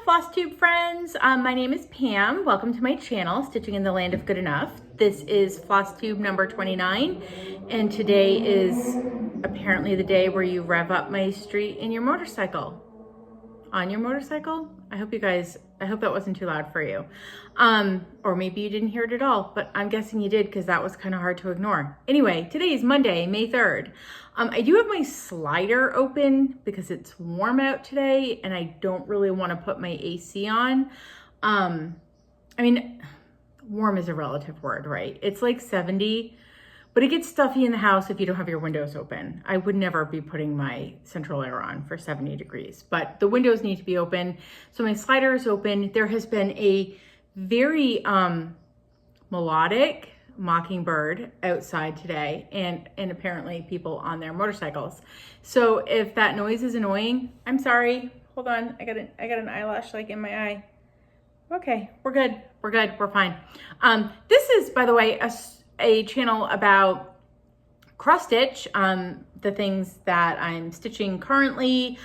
Flosstube friends. My name is Pam. Welcome to my channel, Stitching in the Land of Good Enough. This is Flosstube number 29, and today is apparently the day where you rev up my street in your motorcycle. On your motorcycle? I hope that wasn't too loud for you. Or maybe you didn't hear it at all, but I'm guessing you did because that was kind of hard to ignore. Anyway, today is Monday, May 3rd. I do have my slider open because it's warm out today and I don't really want to put my AC on. I mean, warm is a relative word, right? It's like 70, but it gets stuffy in the house if you don't have your windows open. I would never be putting my central air on for 70 degrees, but the windows need to be open. So my slider is open. There has been a very melodic mockingbird outside today and apparently people on their motorcycles. So if that noise is annoying, I'm sorry. Hold on, I got an eyelash like in my eye. Okay, we're good, we're fine. This is, by the way, a channel about cross stitch, the things that I'm stitching currently,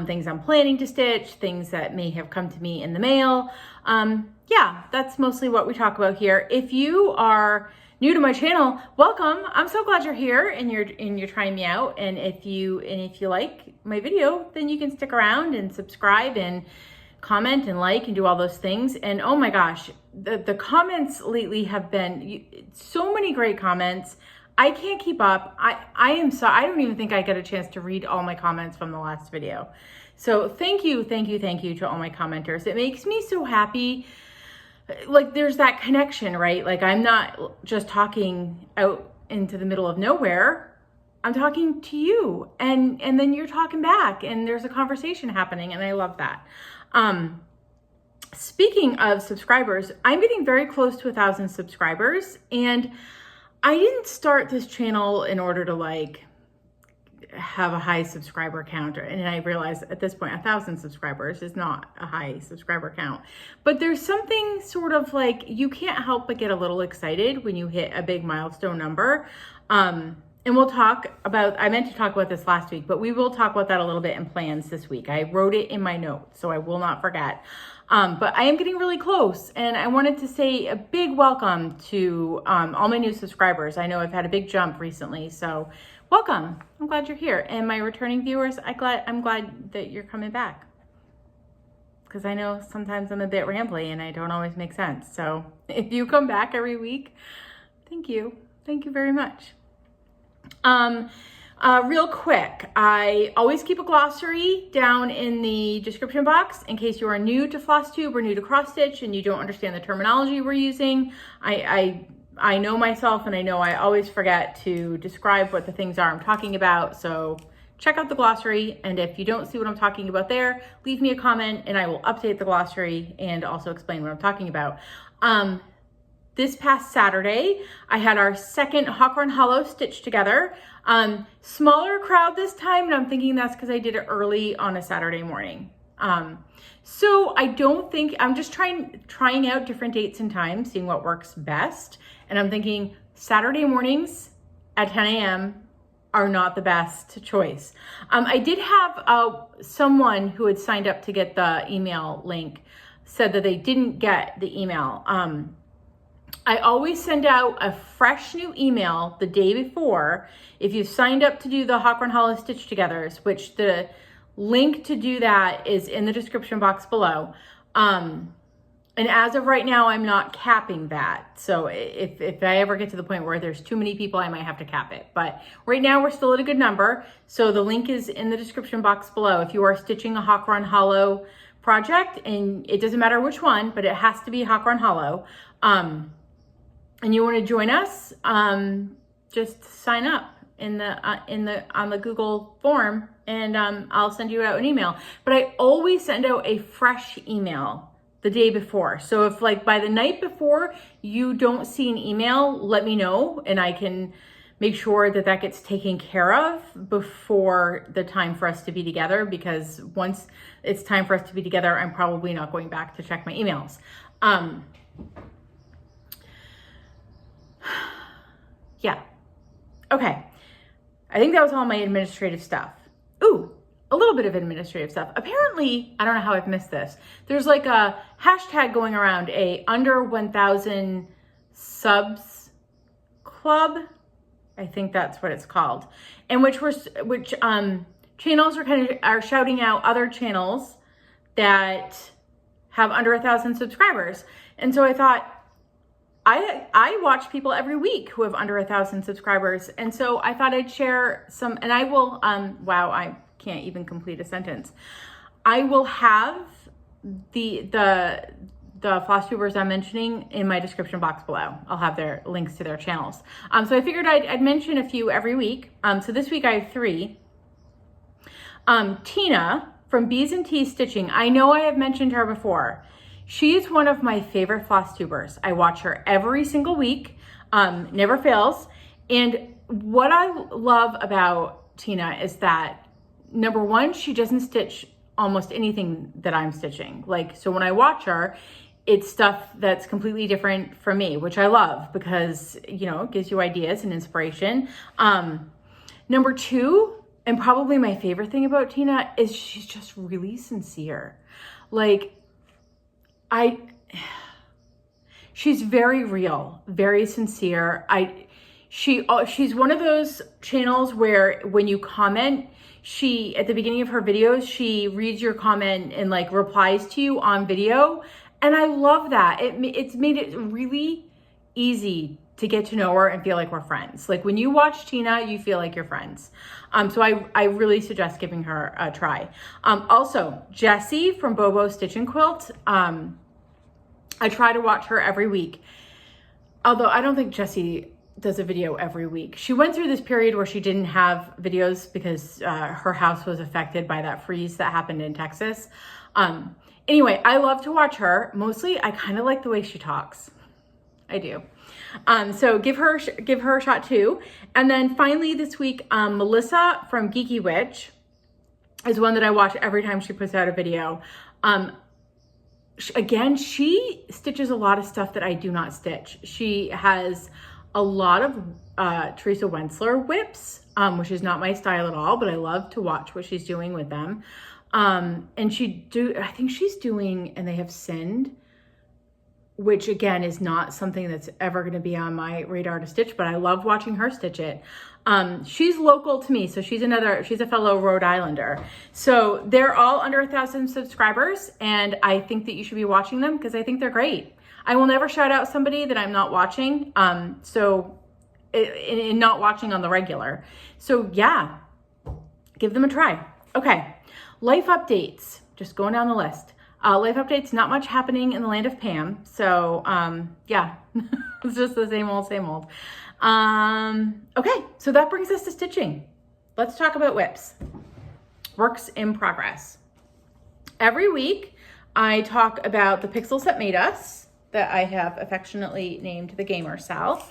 things I'm planning to stitch, things that may have come to me in the mail. Yeah, that's mostly what we talk about here. If you are new to my channel, welcome. I'm so glad you're here and you're trying me out. And if you like my video, then you can stick around and subscribe and comment and like and do all those things. And oh my gosh, the comments lately have been so many great comments. I can't keep up. I don't even think I get a chance to read all my comments from the last video. So thank you to all my commenters. It makes me so happy. Like there's that connection, right? Like I'm not just talking out into the middle of nowhere. I'm talking to you and then you're talking back and there's a conversation happening and I love that. Speaking of subscribers, I'm getting very close to 1,000 subscribers and I didn't start this channel in order to like have a high subscriber count. And I realize at this point, 1,000 subscribers is not a high subscriber count, but there's something sort of like, you can't help but get a little excited when you hit a big milestone number. And we'll talk about, I meant to talk about this last week, but we will talk about that a little bit in plans this week. I wrote it in my notes, so I will not forget. But I am getting really close and I wanted to say a big welcome to all my new subscribers. I know I've had a big jump recently, so welcome. I'm glad you're here. And my returning viewers, I'm glad that you're coming back. Because I know sometimes I'm a bit rambly and I don't always make sense. So if you come back every week, thank you. Thank you very much. Real quick, I always keep a glossary down in the description box in case you are new to Flosstube or new to cross stitch and you don't understand the terminology we're using. I know myself and I know I always forget to describe what the things are I'm talking about. So check out the glossary. And if you don't see what I'm talking about there, leave me a comment and I will update the glossary and also explain what I'm talking about. This past Saturday, I had our second Hawthorne Hollow stitch together. Smaller crowd this time, and I'm thinking that's because I did it early on a Saturday morning. So I don't think, I'm just trying out different dates and times, seeing what works best. And I'm thinking Saturday mornings at 10 a.m. are not the best choice. I did have someone who had signed up to get the email link said that they didn't get the email. I always send out a fresh new email the day before if you've signed up to do the Hawthorne Hollow Stitch Togethers, which the link to do that is in the description box below. And as of right now, I'm not capping that. So if I ever get to the point where there's too many people, I might have to cap it. But right now we're still at a good number. So the link is in the description box below. If you are stitching a Hawthorne Hollow project, and it doesn't matter which one, but it has to be Hawthorne Hollow, and you want to join us, just sign up on the Google form and I'll send you out an email. But I always send out a fresh email the day before. So if like by the night before you don't see an email, let me know and I can make sure that that gets taken care of before the time for us to be together, because once it's time for us to be together, I'm probably not going back to check my emails. Yeah. Okay. I think that was all my administrative stuff. Ooh, a little bit of administrative stuff. Apparently, I don't know how I've missed this. There's like a hashtag going around, a under 1,000 subs club. I think that's what it's called. And which channels are shouting out other channels that have under 1,000 subscribers. And so I thought, I watch people every week who have under 1,000 subscribers. And so I thought I'd share some, and I will, wow, I can't even complete a sentence. I will have the Flosstubers I'm mentioning in my description box below. I'll have their links to their channels. So I figured I'd mention a few every week. So this week I have 3. Tina from B's and T's Stitching. I know I have mentioned her before. She is one of my favorite Flosstubers. I watch her every single week, never fails. And what I love about Tina is that, number one, she doesn't stitch almost anything that I'm stitching. Like, so when I watch her, it's stuff that's completely different from me, which I love because, you know, it gives you ideas and inspiration. Number 2, and probably my favorite thing about Tina, is she's just really sincere. Like, she's very real, very sincere. She's one of those channels where when you comment, at the beginning of her videos, she reads your comment and like replies to you on video. And I love that. It's made it really easy to get to know her and feel like we're friends. Like when you watch Tina, you feel like you're friends. So I really suggest giving her a try. Also, Jessie from Bobo Stitch and Quilt. I try to watch her every week. Although I don't think Jessie does a video every week. She went through this period where she didn't have videos because her house was affected by that freeze that happened in Texas. Anyway, I love to watch her. Mostly, I kind of like the way she talks. I do. So give her a shot too. And then finally this week, Melissa from Geeky Witch is one that I watch every time she puts out a video. Again, she stitches a lot of stuff that I do not stitch. She has a lot of Teresa Wentzler whips, which is not my style at all, but I love to watch what she's doing with them. And I think she's doing, and they have Send, which again is not something that's ever going to be on my radar to stitch, but I love watching her stitch it. She's local to me, so she's a fellow Rhode Islander. So they're all under 1,000 subscribers, and I think that you should be watching them because I think they're great. I will never shout out somebody that I'm not watching, and not watching on the regular. So yeah, give them a try. Okay, life updates, just going down the list. Life updates, not much happening in the land of Pam. So yeah, it's just the same old, same old. Okay, so that brings us to stitching. Let's talk about whips. Works in progress. Every week, I talk about the pixels that made us, that I have affectionately named the Gamer Cell.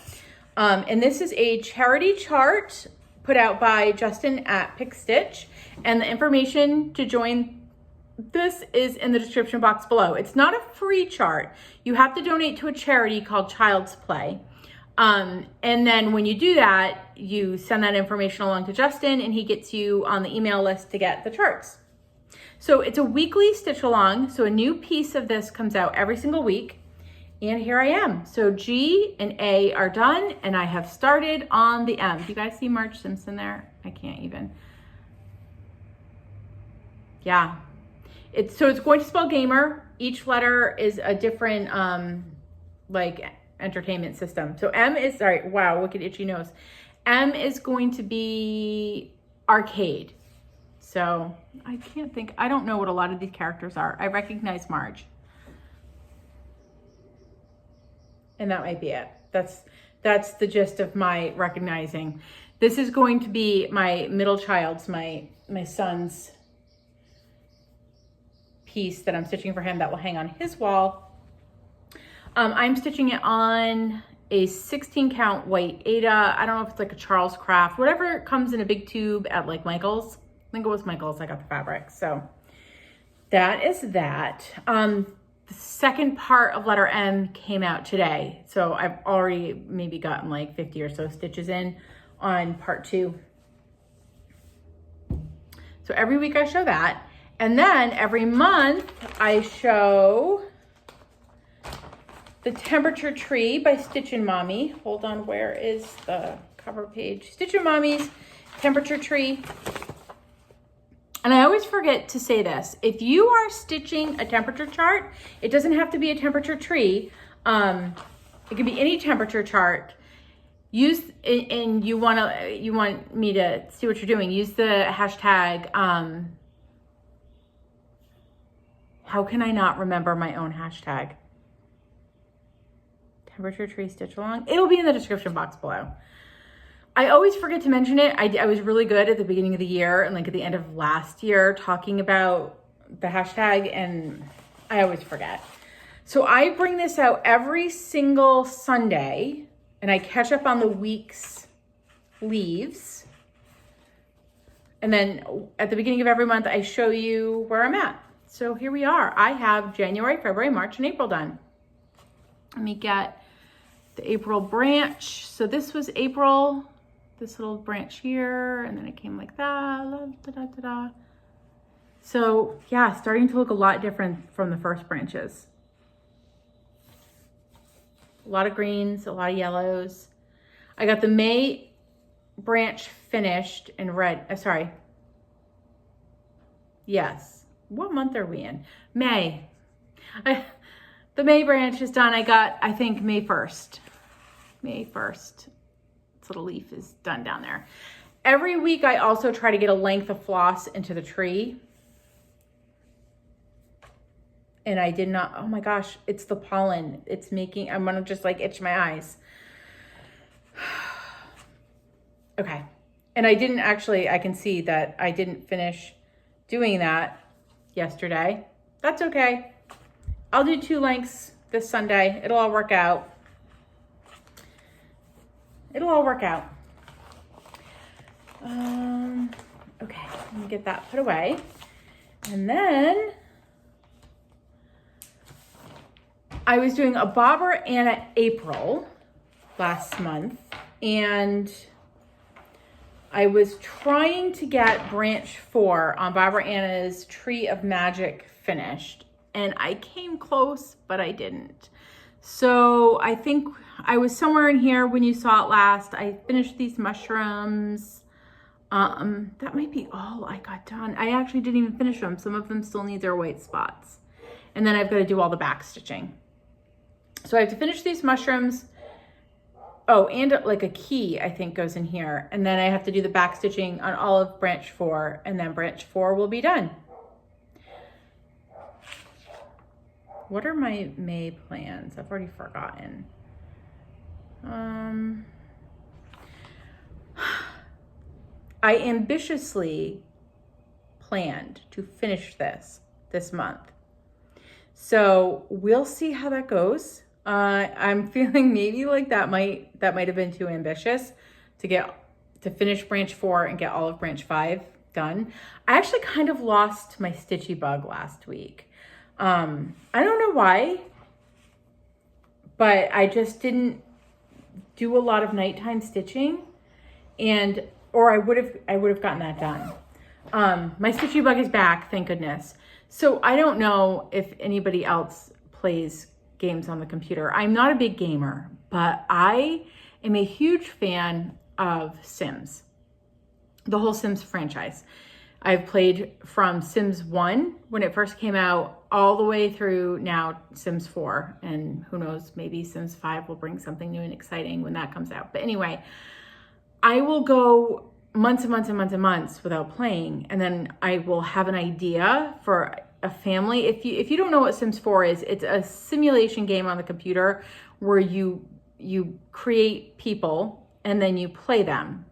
And this is a charity chart put out by Justin at pixstitch. And the information to join this is in the description box below. It's not a free chart. You have to donate to a charity called Child's Play. And then when you do that, you send that information along to Justin and he gets you on the email list to get the charts. So it's a weekly stitch along. So a new piece of this comes out every single week. And here I am. So G and A are done and I have started on the M. Do you guys see Marge Simpson there? I can't even. Yeah. So it's going to spell gamer. Each letter is a different like entertainment system. So M is, sorry, wow, look at itchy nose. M is going to be arcade. So I can't think, I don't know what a lot of these characters are. I recognize Marge. And that might be it. That's the gist of my recognizing. This is going to be my middle child's, my son's piece that I'm stitching for him that will hang on his wall. I'm stitching it on a 16 count white Aida. I don't know if it's like a Charles Craft, whatever comes in a big tube at like Michael's. I think it was Michael's, I got the fabric. So that is that. The second part of letter M came out today. So I've already maybe gotten like 50 or so stitches in on part 2. So every week I show that. And then every month I show the Temperature Tree by Stitch and Mommy. Hold on, where is the cover page? Stitch and Mommy's Temperature Tree. And I always forget to say this. If you are stitching a temperature chart, it doesn't have to be a temperature tree. It can be any temperature chart. Use, and you want me to see what you're doing, use the hashtag, how can I not remember my own hashtag? Temperature Tree Stitch Along. It'll be in the description box below. I always forget to mention it. I was really good at the beginning of the year and like at the end of last year talking about the hashtag, and I always forget. So I bring this out every single Sunday and I catch up on the week's leaves. And then at the beginning of every month, I show you where I'm at. So here we are. I have January, February, March, and April done. Let me get the April branch. So this was April, this little branch here, and then it came like that. So yeah, starting to look a lot different from the first branches. A lot of greens, a lot of yellows. I got the May branch finished in red. Sorry. Yes. What month are we in? May. The May branch is done. I got, I think, May 1st. May 1st. This little leaf is done down there. Every week, I also try to get a length of floss into the tree. And I did not, oh my gosh, it's the pollen. It's making, I'm gonna just like itch my eyes. Okay. And I didn't actually, I can see that I didn't finish doing that yesterday. That's okay. I'll do 2 lengths this Sunday. It'll all work out. It'll all work out. Okay, let me get that put away. And then I was doing a Bobber Anna April last month, and I was trying to get branch 4 on Bobber Anna's Tree of Magic finished, and I came close, but I didn't. So I think I was somewhere in here when you saw it last. I finished these mushrooms. That might be all I got done. I actually didn't even finish them. Some of them still need their white spots. And then I've got to do all the back stitching. So I have to finish these mushrooms. Oh, and like a key, I think, goes in here. And then I have to do the back stitching on all of branch 4, and then branch 4 will be done. What are my May plans? I've already forgotten. I ambitiously planned to finish this month. So we'll see how that goes. I'm feeling maybe like that might have been too ambitious to finish branch 4 and get all of branch 5 done. I actually kind of lost my stitchy bug last week. I don't know why, but I just didn't do a lot of nighttime stitching, or I would have gotten that done. My stitchy bug is back, thank goodness. So I don't know if anybody else plays games on the computer. I'm not a big gamer, but I am a huge fan of Sims, the whole Sims franchise. I've played from Sims 1 when it first came out all the way through now Sims 4, and who knows, maybe Sims 5 will bring something new and exciting when that comes out. But anyway, I will go months and months and months and months without playing, and then I will have an idea for a family. If you don't know what Sims 4 is, it's a simulation game on the computer where you create people and then you play them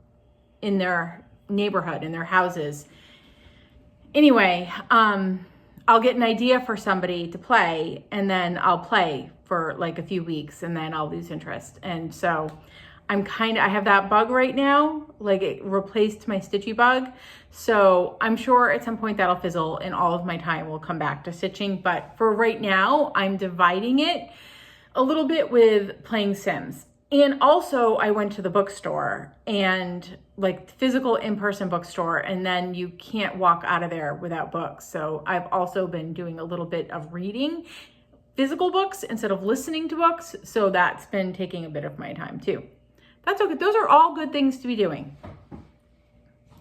in their neighborhood, in their houses. Anyway, I'll get an idea for somebody to play, and then I'll play for like a few weeks, and then I'll lose interest. And so I have that bug right now, like it replaced my stitchy bug. So I'm sure at some point that'll fizzle and all of my time will come back to stitching. But for right now, I'm dividing it a little bit with playing Sims. And also I went to the bookstore, and like physical in-person bookstore, and then you can't walk out of there without books. So I've also been doing a little bit of reading physical books instead of listening to books. So that's been taking a bit of my time too. That's okay. Those are all good things to be doing.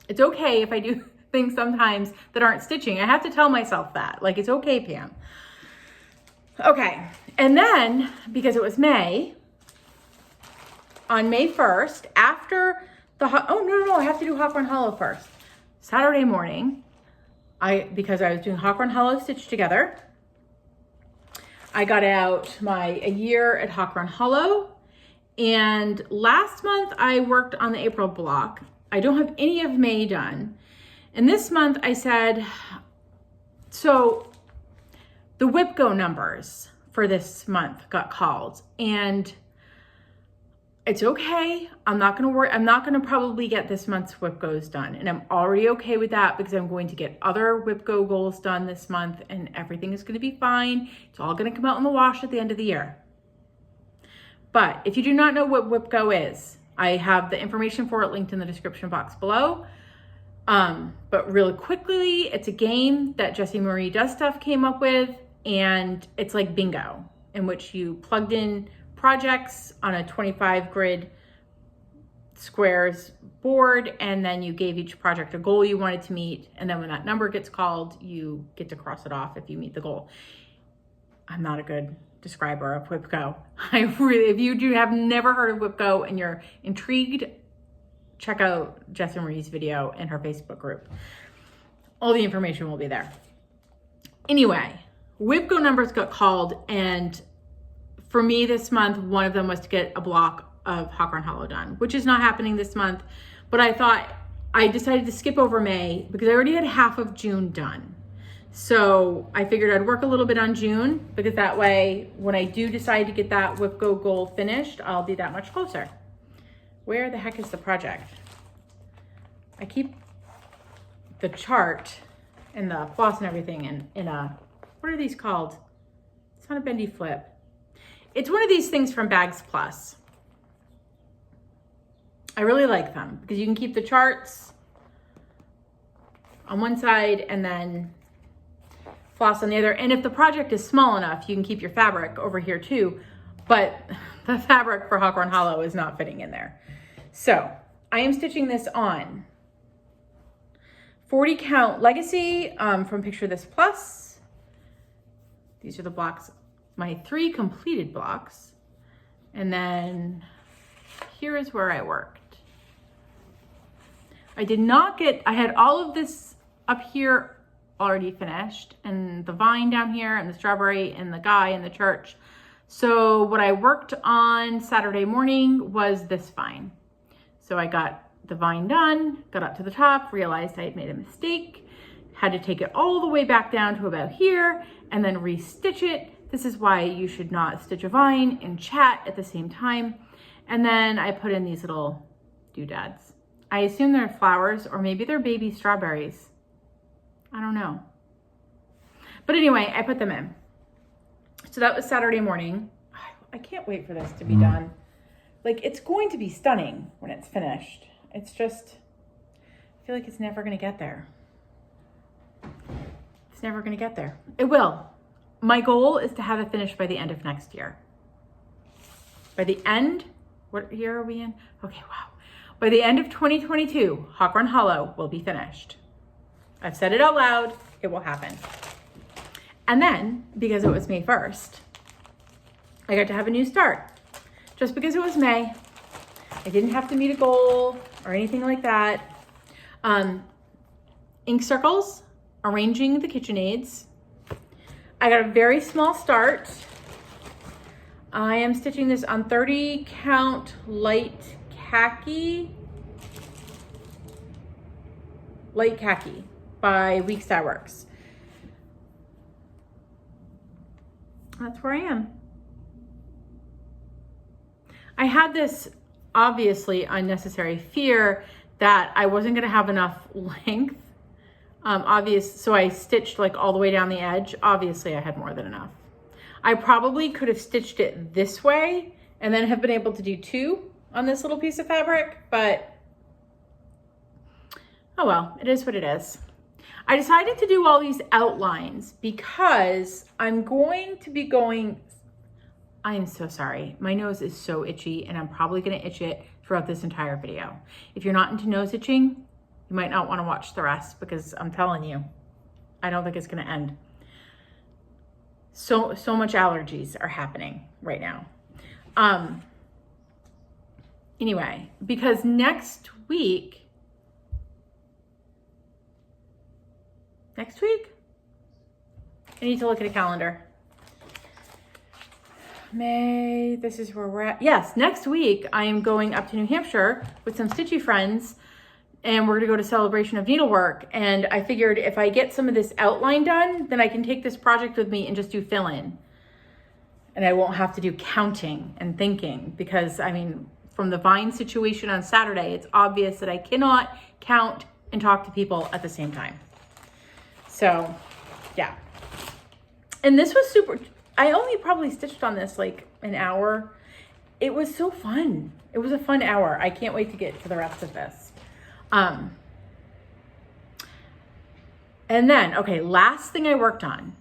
It's okay if I do things sometimes that aren't stitching. I have to tell myself that. Like, it's okay, Pam. Okay. And then, because it was May, on May 1st, after the, I have to do Hawk Run Hollow first. Saturday morning, because I was doing Hawk Run Hollow Stitch Together, I got out a year at Hawk Run Hollow. And last month I worked on the April block. I don't have any of May done. And this month I said, so the WIPGO numbers for this month got called, and it's okay. I'm not going to worry. I'm not going to probably get this month's WIPGOs done. And I'm already okay with that because I'm going to get other WIPGO goals done this month, and everything is going to be fine. It's all going to come out in the wash at the end of the year. But if you do not know what WIPGO is, I have the information for it linked in the description box below. But really quickly, it's a game that Jessie Marie Does Stuff came up with, and it's like bingo, in which you plugged in projects on a 25 grid squares board, and then you gave each project a goal you wanted to meet, and then when that number gets called, you get to cross it off if you meet the goal. I'm not a good describer of WIPGO. If you have never heard of WIPGO and you're intrigued, check out Jessie Marie's video in her Facebook group. All the information will be there. Anyway, WIPGO numbers got called, and for me this month, one of them was to get a block of Hawk Run Hollow done, which is not happening this month. But I decided to skip over May because I already had half of June done. So I figured I'd work a little bit on June, because that way, when I do decide to get that WIPGO goal finished, I'll be that much closer. Where the heck is the project? I keep the chart and the floss and everything in a, what are these called? It's not a bendy flip. It's one of these things from Bags Plus. I really like them because you can keep the charts on one side and then floss on the other. And if the project is small enough, you can keep your fabric over here too, but the fabric for Hawk Run Hollow is not fitting in there. So I am stitching this on 40 count Legacy from Picture This Plus. These are the blocks, my 3 completed blocks. And then here is where I worked. I had all of this up here already finished, and the vine down here, and the strawberry, and the guy in the church. So what I worked on Saturday morning was this vine. So I got the vine done, got up to the top, realized I had made a mistake, had to take it all the way back down to about here, and then restitch it. This is why you should not stitch a vine and chat at the same time. And then I put in these little doodads. I assume they're flowers, or maybe they're baby strawberries. I don't know. But anyway, I put them in. So that was Saturday morning. I can't wait for this to be done. Like, it's going to be stunning when it's finished. It's just, I feel like it's never going to get there. It's never going to get there. It will. My goal is to have it finished by the end of next year. By the end, what year are we in? Okay, wow. By the end of 2022, Hawk Run Hollow will be finished. I've said it out loud, it will happen. And then, because it was May 1st, I got to have a new start. Just because it was May, I didn't have to meet a goal or anything like that. Ink circles, arranging the KitchenAids. I got a very small start. I am stitching this on 30 count light khaki by Weeks That Works. That's where I am. I had this obviously unnecessary fear that I wasn't going to have enough length. So I stitched like all the way down the edge. Obviously I had more than enough. I probably could have stitched it this way and then have been able to do 2 on this little piece of fabric, but oh well, it is what it is. I decided to do all these outlines because I'm going to be going, I am so sorry. My nose is so itchy and I'm probably gonna itch it throughout this entire video. If you're not into nose itching, you might not wanna watch the rest because I'm telling you, I don't think it's gonna end. So much allergies are happening right now. Anyway, because next week, I need to look at a calendar. May, this is where we're at. Yes, next week I am going up to New Hampshire with some stitchy friends and we're gonna go to Celebration of Needlework. And I figured if I get some of this outline done, then I can take this project with me and just do fill-in. And I won't have to do counting and thinking because I mean, from the vine situation on Saturday, it's obvious that I cannot count and talk to people at the same time. So yeah. And this was super, I only probably stitched on this like an hour. It was so fun. It was a fun hour. I can't wait to get to the rest of this. And then, okay, last thing I worked on,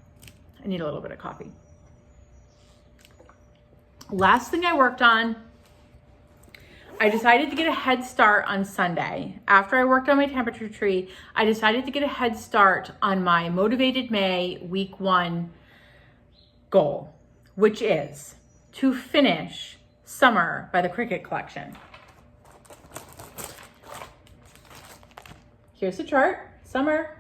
I need a little bit of coffee. Last thing I worked on, I decided to get a head start on Sunday. After I worked on my temperature tree, I decided to get a head start on my Motivated May week 1 goal, which is to finish Summer by the Cricut Collection. Here's the chart, Summer,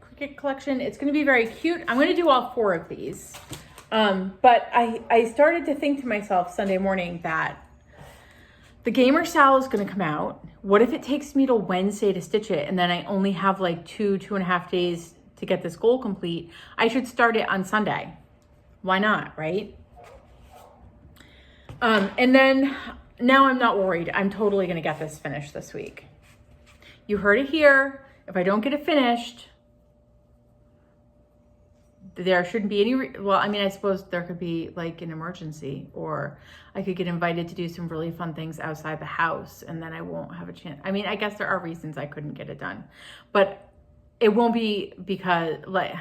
Cricut Collection. It's gonna be very cute. I'm gonna do all 4 of these. But I started to think to myself Sunday morning that the Gamer Sal is gonna come out. What if it takes me till Wednesday to stitch it and then I only have like 2.5 days to get this goal complete? I should start it on Sunday. Why not, right? And then now I'm not worried. I'm totally gonna get this finished this week. You heard it here. If I don't get it finished, there shouldn't be any, well, I mean, I suppose there could be like an emergency, or I could get invited to do some really fun things outside the house and then I won't have a chance. I mean, I guess there are reasons I couldn't get it done, but it won't be because like,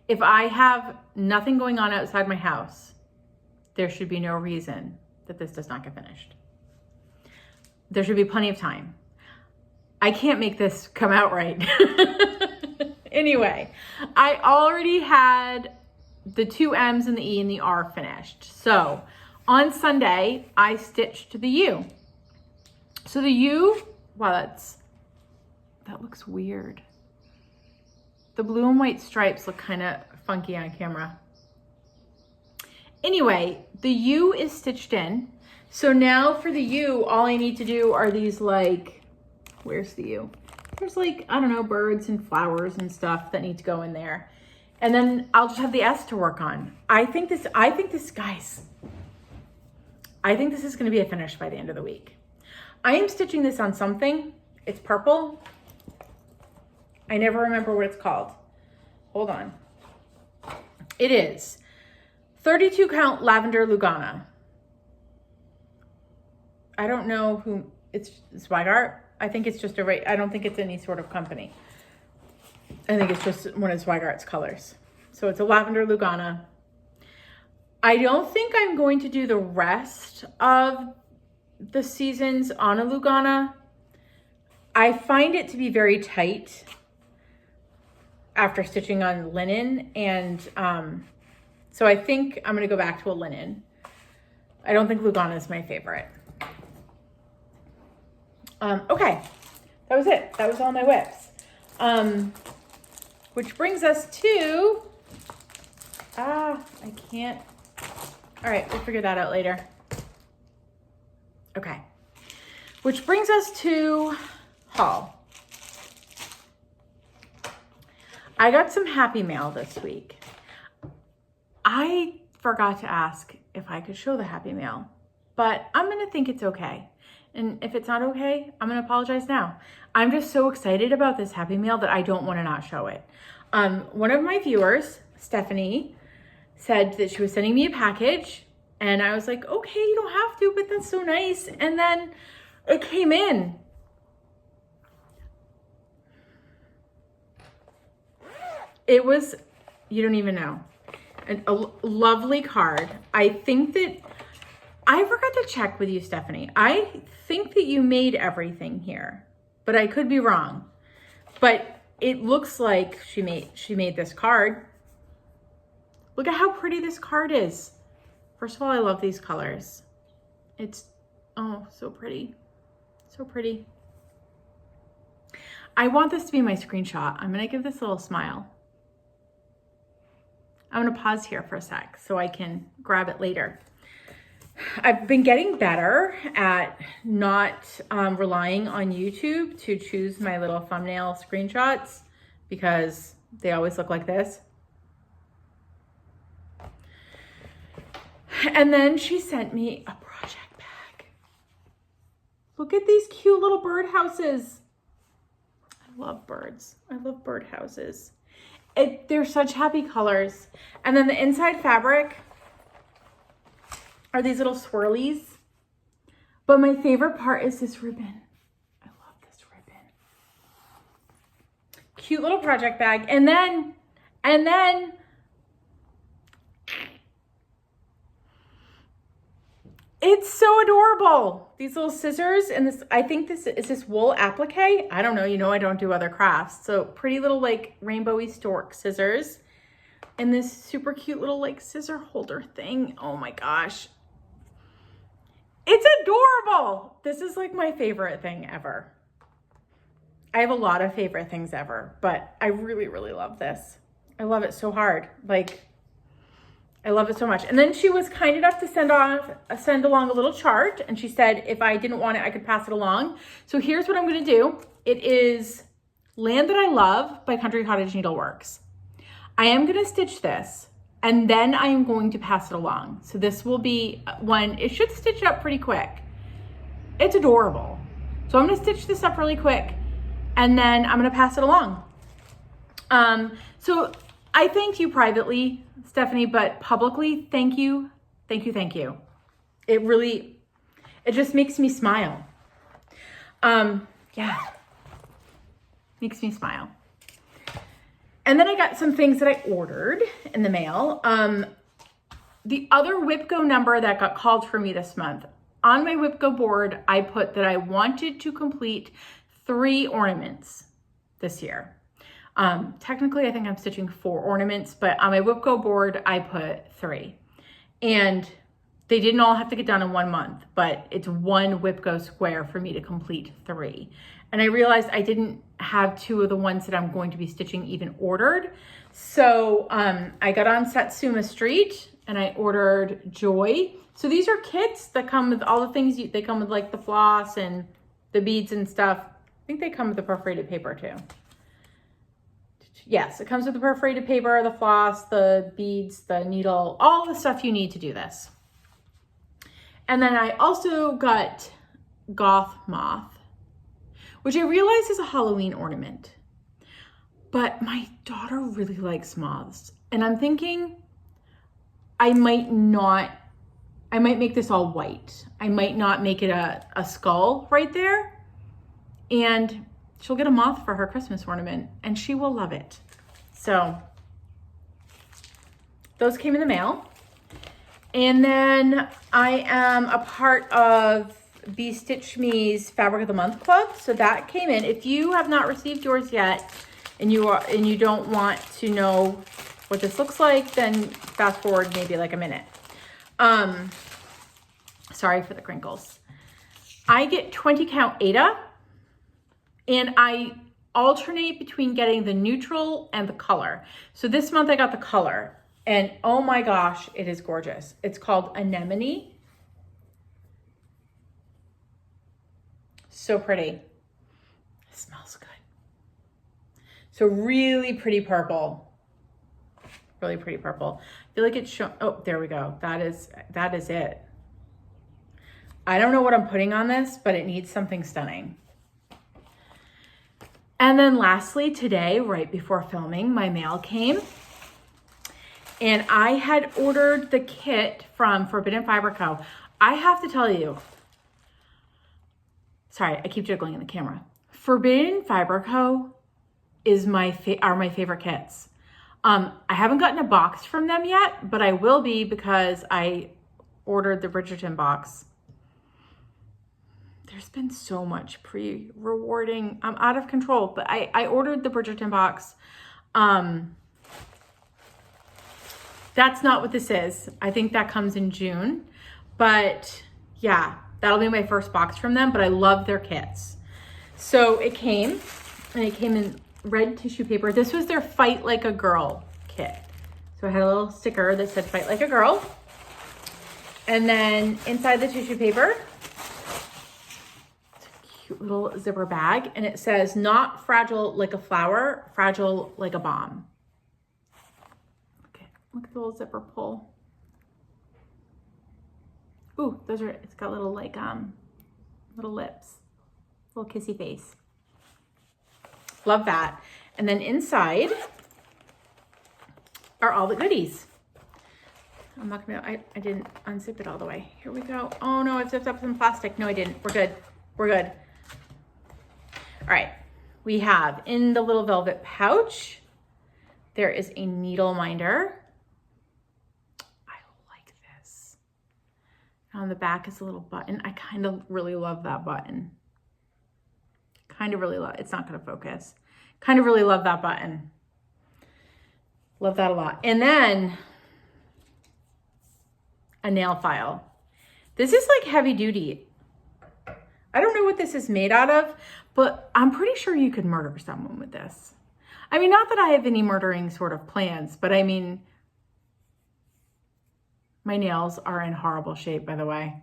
if I have nothing going on outside my house, there should be no reason that this does not get finished. There should be plenty of time. I can't make this come out right. Anyway, I already had the 2 M's and the E and the R finished. So on Sunday, I stitched the U. So the U, wow, that looks weird. The blue and white stripes look kind of funky on camera. Anyway, the U is stitched in. So now for the U, all I need to do are these like, where's the U? There's like, I don't know, birds and flowers and stuff that need to go in there. And then I'll just have the S to work on. I think this, guys, I think this is gonna be a finish by the end of the week. I am stitching this on something. It's purple. I never remember what it's called. Hold on. It is 32 count lavender Lugana. I don't know who, it's Zweigart. I think it's just I don't think it's any sort of company. I think it's just one of Zweigart's colors. So it's a lavender Lugana. I don't think I'm going to do the rest of the seasons on a Lugana. I find it to be very tight after stitching on linen. And so I think I'm gonna go back to a linen. I don't think Lugana is my favorite. Okay, that was it. That was all my whips. Which brings us to, I can't, all right, we'll figure that out later. Okay, which brings us to haul. I got some happy mail this week. I forgot to ask if I could show the happy mail, but I'm gonna think it's okay. And if it's not okay, I'm gonna apologize now. I'm just so excited about this happy mail that I don't wanna not show it. One of my viewers, Stephanie, said that she was sending me a package, and I was like, okay, you don't have to, but that's so nice. And then it came in. It was, you don't even know, a lovely card. I think that, I forgot to check with you, Stephanie. I think that you made everything here, but I could be wrong. But it looks like she made this card. Look at how pretty this card is. First of all, I love these colors. It's, oh, so pretty. So pretty. I want this to be my screenshot. I'm gonna give this a little smile. I'm gonna pause here for a sec so I can grab it later. I've been getting better at not relying on YouTube to choose my little thumbnail screenshots because they always look like this. And then she sent me a project bag. Look at these cute little bird houses. I love birds. I love bird houses. They're such happy colors. And then the inside fabric are these little swirlies. But my favorite part is this ribbon. I love this ribbon. Cute little project bag. And then it's so adorable. These little scissors and this, I think this is this wool applique. I don't know, you know I don't do other crafts. So pretty little like rainbowy stork scissors. And this super cute little like scissor holder thing. Oh my gosh. It's adorable. This is like my favorite thing ever. I have a lot of favorite things ever, but I really, really love this. I love it so hard. Like, I love it so much. And then she was kind enough to send along a little chart, and she said if I didn't want it, I could pass it along. So here's what I'm gonna do. It is Land That I Love by Country Cottage Needleworks. I am gonna stitch this, and then I am going to pass it along. So this will be one, it should stitch up pretty quick. It's adorable. So I'm gonna stitch this up really quick, and then I'm gonna pass it along. So I thanked you privately, Stephanie, but publicly, thank you, thank you, thank you. It just makes me smile. Yeah, makes me smile. And then I got some things that I ordered in the mail. The other WIPGO number that got called for me this month, on my WIPGO board, I put that I wanted to complete 3 ornaments this year. Technically, I think I'm stitching 4 ornaments, but on my WIPGO board, I put 3. And they didn't all have to get done in 1 month, but it's 1 WIPGO square for me to complete 3. And I realized I didn't have 2 of the ones that I'm going to be stitching even ordered. So I got on Satsuma Street and I ordered Joy. So these are kits that come with all the things, they come with like the floss and the beads and stuff. I think they come with the perforated paper too. Yes, it comes with the perforated paper, the floss, the beads, the needle, all the stuff you need to do this. And then I also got Goth Moth, which I realize is a Halloween ornament, but my daughter really likes moths. And I'm thinking I might make this all white. I might not make it a skull right there. And she'll get a moth for her Christmas ornament and she will love it. So those came in the mail. And then I am a part of Be Stitch Me's Fabric of the Month Club. So that came in. If you have not received yours yet and you don't want to know what this looks like, then fast forward maybe like a minute. Sorry for the crinkles. I get 20 count Aida. And I alternate between getting the neutral and the color. So this month I got the color and oh my gosh, it is gorgeous. It's called Anemone. So pretty. It smells good. So really pretty purple. Really pretty purple. I feel like it's shown, oh, there we go. That is it. I don't know what I'm putting on this, but it needs something stunning. And then lastly, today, right before filming, my mail came. And I had ordered the kit from Forbidden Fiber Co. I have to tell you, sorry, I keep jiggling in the camera. Forbidden Fiber Co. are my favorite kits. I haven't gotten a box from them yet, but I will be because I ordered the Bridgerton box. There's been so much pre-rewarding. I'm out of control, but I ordered the Bridgerton box. That's not what this is. I think that comes in June, but yeah, that'll be my first box from them, but I love their kits. So it came in red tissue paper. This was their Fight Like a Girl kit. So I had a little sticker that said Fight Like a Girl. And then inside the tissue paper, it's a cute little zipper bag. And it says, not fragile like a flower, fragile like a bomb. Okay, look at the little zipper pull. Ooh, it's got little like, little lips, little kissy face. Love that. And then inside are all the goodies. I'm not gonna, I didn't unzip it all the way. Here we go. Oh no, I've zipped up some plastic. No, I didn't. We're good. We're good. All right. We have in the little velvet pouch, there is a needle minder. I like this. On the back is a little button. I kind of really love that button. Kind of really love, it's not gonna focus. Kind of really love that button. Love that a lot. And then a nail file. This is like heavy duty. I don't know what this is made out of, but I'm pretty sure you could murder someone with this. I mean, not that I have any murdering sort of plans, but I mean, my nails are in horrible shape, by the way.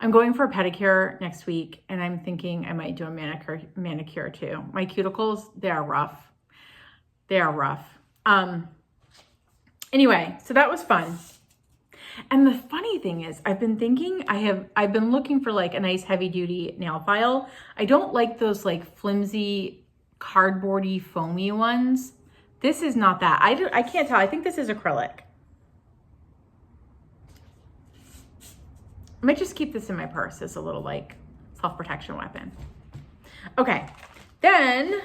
I'm going for a pedicure next week, and I'm thinking I might do a manicure too. My cuticles, they are rough. They are rough. Anyway, so that was fun. And the funny thing is, I've been thinking, I've been looking for like a nice heavy duty nail file. I don't like those like flimsy, cardboardy, foamy ones. This is not that. I can't tell. I think this is acrylic. I might just keep this in my purse as a little like self-protection weapon. Okay, then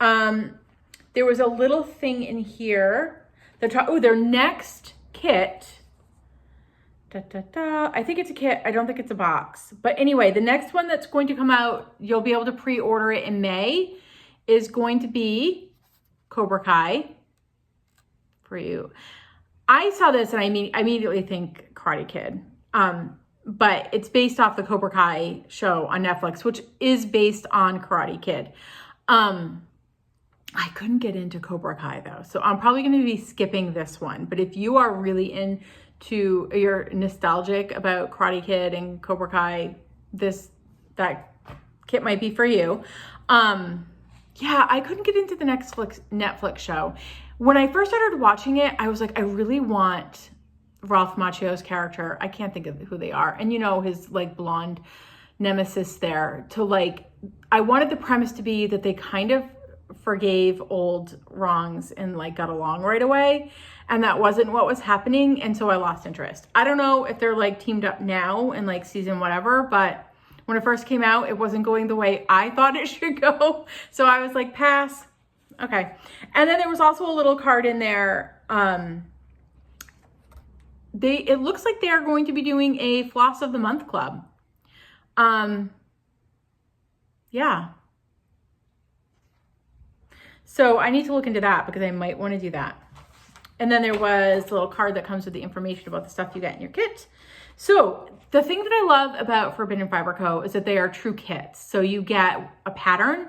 there was a little thing in here. Their next kit. I think it's a kit. I don't think it's a box. But anyway, the next one that's going to come out, you'll be able to pre-order it in May, is going to be Cobra Kai for you. I saw this and I immediately think Karate Kid. But it's based off the Cobra Kai show on Netflix, which is based on Karate Kid. I couldn't get into Cobra Kai though, so I'm probably going to be skipping this one. But if you are really you're nostalgic about Karate Kid and Cobra Kai, that kit might be for you. Yeah, I couldn't get into the Netflix show. When I first started watching it, I was like, I really want Ralph Macchio's character, I can't think of who they are, and you know, his like blonde nemesis there, to like, I wanted the premise to be that they kind of forgave old wrongs and like got along right away, and that wasn't what was happening, and so I lost interest. I don't know if they're like teamed up now in like season whatever, but when it first came out, it wasn't going the way I thought it should go, so I was like, pass. Okay. And then there was also a little card in there. It looks like they are going to be doing a Floss of the Month club. Yeah. So I need to look into that because I might want to do that. And then there was a little card that comes with the information about the stuff you get in your kit. So the thing that I love about Forbidden Fiber Co. is that they are true kits. So you get a pattern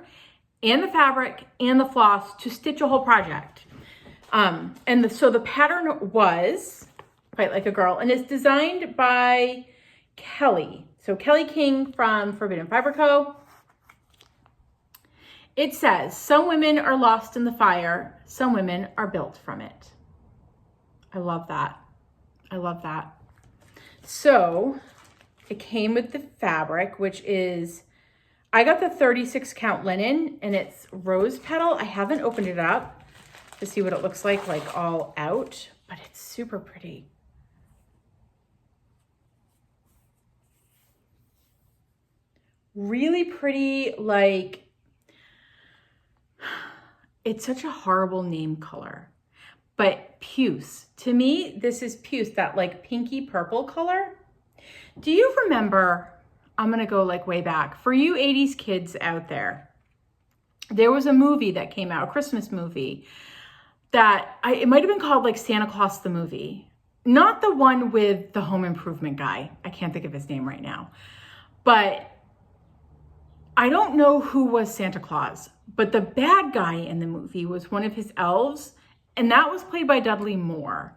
and the fabric and the floss to stitch a whole project. So the pattern was Fight Like a Girl, and it's designed by Kelly. So Kelly King from Forbidden Fiber Co. It says, some women are lost in the fire, some women are built from it. I love that. I love that. So it came with the fabric, which is, I got the 36 count linen, and it's rose petal. I haven't opened it up to see what it looks like all out, but it's super pretty. Really pretty, like, it's such a horrible name color, but puce. To me, this is puce, that like pinky purple color. Do you remember, I'm gonna go like way back, for you 80s kids out there, there was a movie that came out, a Christmas movie, that it might have been called like Santa Claus the movie. Not the one with the home improvement guy. I can't think of his name right now. But I don't know who was Santa Claus, but the bad guy in the movie was one of his elves, and that was played by Dudley Moore.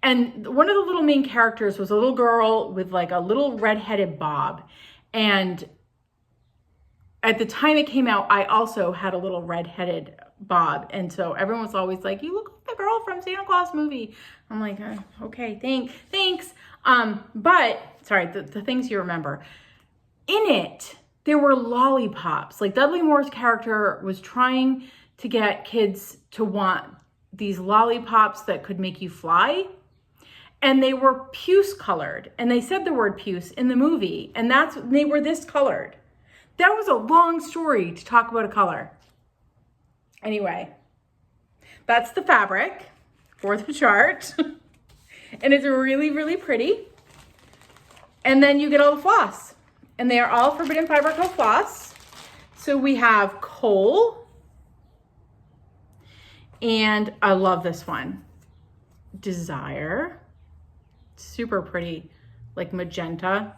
And one of the little main characters was a little girl with like a little red-headed bob. And at the time it came out, I also had a little red-headed bob. And so everyone was always like, you look like the girl from Santa Claus movie. I'm like, okay, thanks. But sorry, the things you remember. In it, there were lollipops. Like Dudley Moore's character was trying to get kids to want these lollipops that could make you fly. And they were puce colored. And they said the word puce in the movie. And they were this colored. That was a long story to talk about a color. Anyway, that's the fabric for the chart. And it's really, really pretty. And then you get all the floss. And they are all Forbidden Fiber Co. floss. So we have Coal. And I love this one. Desire. Super pretty, like magenta.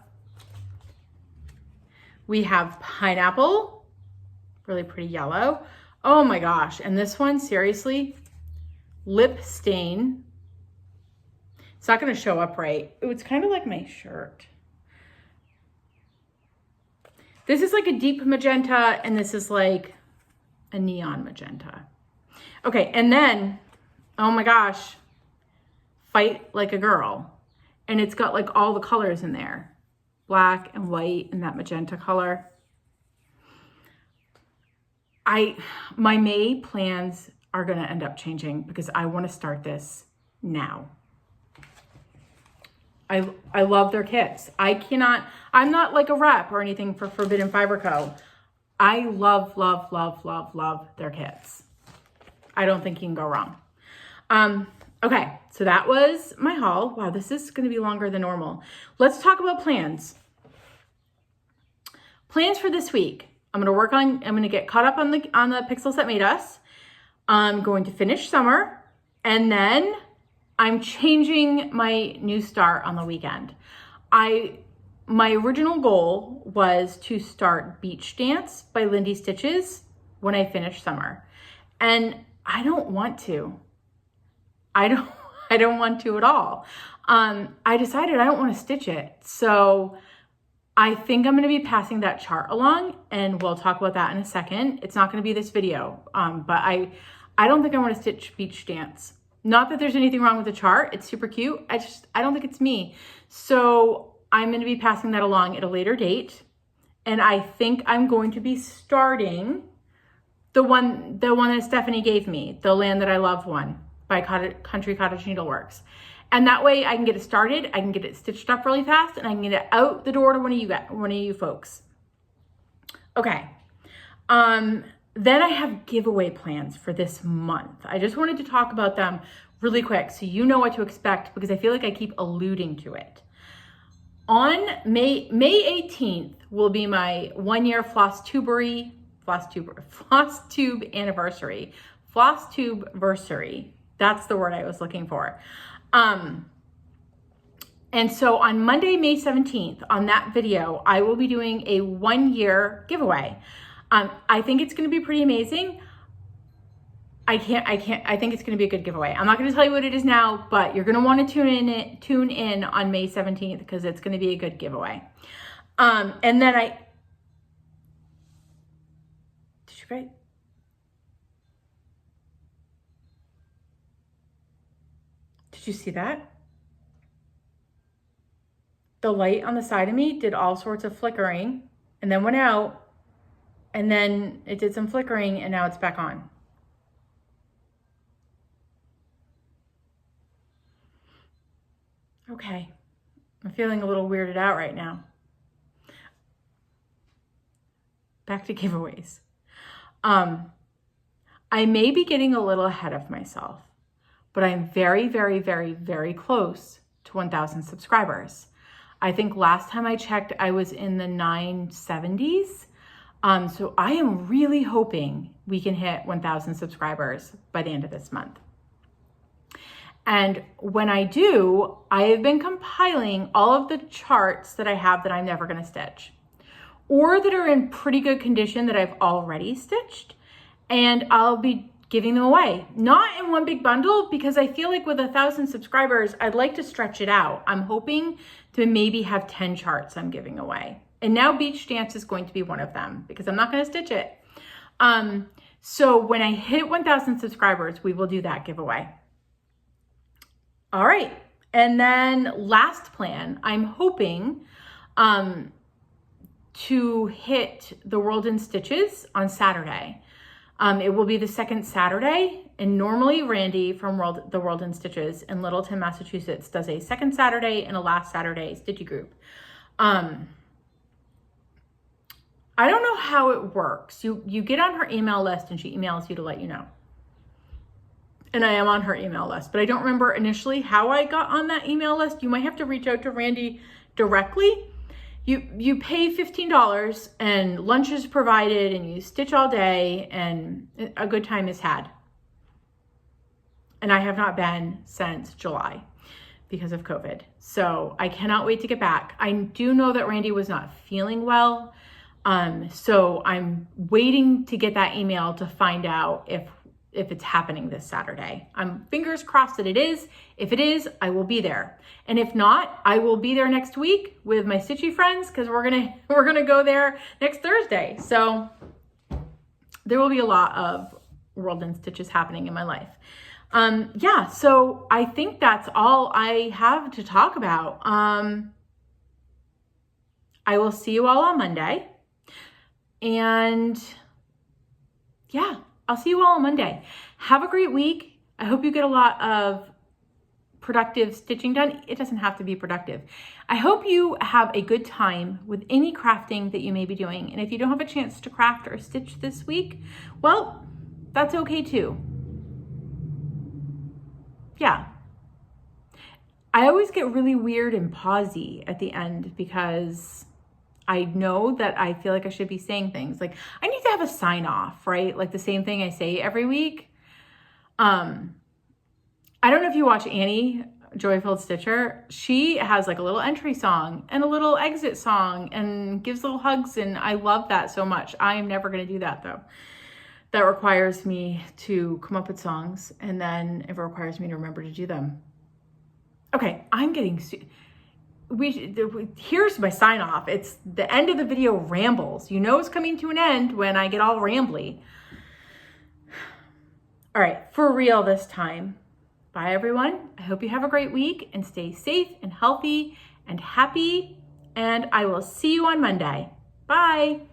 We have Pineapple. Really pretty yellow. Oh my gosh. And this one, seriously, Lip Stain. It's not going to show up right. Ooh, it's kind of like my shirt. This is like a deep magenta, and this is like a neon magenta. Okay, and then, oh my gosh, Fight Like a Girl. And it's got like all the colors in there. Black and white and that magenta color. My May plans are gonna end up changing because I wanna start this now. I love their kits. I'm not like a rep or anything for Forbidden Fiber Co. I love, love, love, love, love their kits. I don't think you can go wrong. Okay, so that was my haul. Wow, this is gonna be longer than normal. Let's talk about plans. Plans for this week. I'm gonna get caught up on the pixels that made us. I'm going to finish summer, and then I'm changing my new start on the weekend. My original goal was to start Beach Dance by Lindy Stitches when I finish summer. And I don't want to. I don't want to at all. I decided I don't want to stitch it. So I think I'm going to be passing that chart along, and we'll talk about that in a second. It's not going to be this video, but I don't think I want to stitch Beach Dance. Not that there's anything wrong with the chart. It's super cute. I don't think it's me. So I'm going to be passing that along at a later date. And I think I'm going to be starting the one that Stephanie gave me, the Land That I Love one by Country Cottage Needleworks. And that way I can get it started, I can get it stitched up really fast, and I can get it out the door to one of you folks. Okay. Then I have giveaway plans for this month. I just wanted to talk about them really quick so you know what to expect, because I feel like I keep alluding to it. On May 18th will be my 1-year Flosstube anniversary. Flosstube-versary. That's the word I was looking for. And so on Monday, May 17th, on that video, I will be doing a 1-year giveaway. I think it's going to be pretty amazing. I think it's going to be a good giveaway. I'm not going to tell you what it is now, but you're going to want to tune in on May 17th because it's going to be a good giveaway. And then did you write? Did you see that? The light on the side of me did all sorts of flickering and then went out, and then it did some flickering, and now it's back on. Okay, I'm feeling a little weirded out right now. Back to giveaways. I may be getting a little ahead of myself, but I'm very, very, very, very close to 1,000 subscribers. I think last time I checked, I was in the 970s. So I am really hoping we can hit 1,000 subscribers by the end of this month. And when I do, I have been compiling all of the charts that I have that I'm never going to stitch, or that are in pretty good condition that I've already stitched, and I'll be giving them away. Not in one big bundle, because I feel like with 1,000 subscribers, I'd like to stretch it out. I'm hoping to maybe have 10 charts I'm giving away. And now Beach Dance is going to be one of them, because I'm not going to stitch it. So when I hit 1,000 subscribers, we will do that giveaway. All right. And then last plan, I'm hoping to hit the World in Stitches on Saturday. It will be the second Saturday, and normally Randy from the World in Stitches in Littleton, Massachusetts does a second Saturday and a last Saturday stitchy group. I don't know how it works. You get on her email list and she emails you to let you know. And I am on her email list, but I don't remember initially how I got on that email list. You might have to reach out to Randy directly. You pay $15 and lunch is provided and you stitch all day and a good time is had. And I have not been since July because of COVID. So I cannot wait to get back. I do know that Randy was not feeling well. So I'm waiting to get that email to find out if it's happening this Saturday. I'm fingers crossed that it is. If it is, I will be there. And if not, I will be there next week with my stitchy friends, because we're gonna go there next Thursday. So there will be a lot of World in Stitches happening in my life. Yeah, so I think that's all I have to talk about. I will see you all on Monday. And yeah, I'll see you all on Monday. Have a great week. I hope you get a lot of productive stitching done. It doesn't have to be productive. I hope you have a good time with any crafting that you may be doing. And if you don't have a chance to craft or stitch this week, well, that's okay too. Yeah. I always get really weird and pausey at the end because I know that I feel like I should be saying things like, I need to have a sign off, right? Like the same thing I say every week. I don't know if you watch Annie, Joyful Stitcher. She has like a little entry song and a little exit song and gives little hugs. And I love that so much. I am never going to do that though. That requires me to come up with songs, and then it requires me to remember to do them. Okay, I'm getting... Here's my sign off. It's the end of the video rambles. You know it's coming to an end when I get all rambly. All right, for real this time. Bye everyone. I hope you have a great week and stay safe and healthy and happy. And I will see you on Monday. Bye.